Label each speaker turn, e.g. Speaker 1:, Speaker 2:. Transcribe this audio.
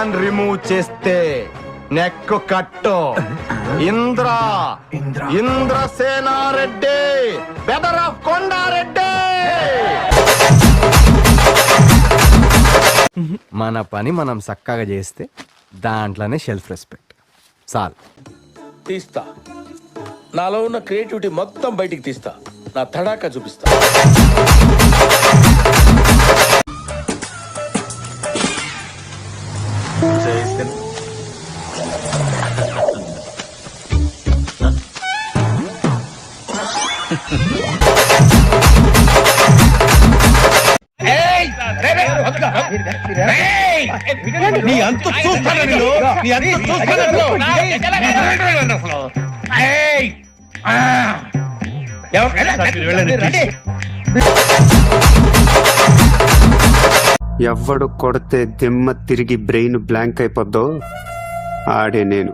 Speaker 1: Fan remove చేస్తే neck కట్టు. Indrasena Reddy బెదర్ of Kondareddy. మన పని మనం చక్కగా చేస్తే దాంట్లోనే సెల్ఫ్ రెస్పెక్ట్ చాలు.
Speaker 2: తీస్తా, నాలో ఉన్న క్రియేటివిటీ మొత్తం బయటికి తీస్తా, నా తడాకా చూపిస్తా.
Speaker 3: ఎవడు కొడితే దిమ్మ తిరిగి బ్రెయిన్ బ్లాంక్ అయిపోద్దో ఆడే నేను.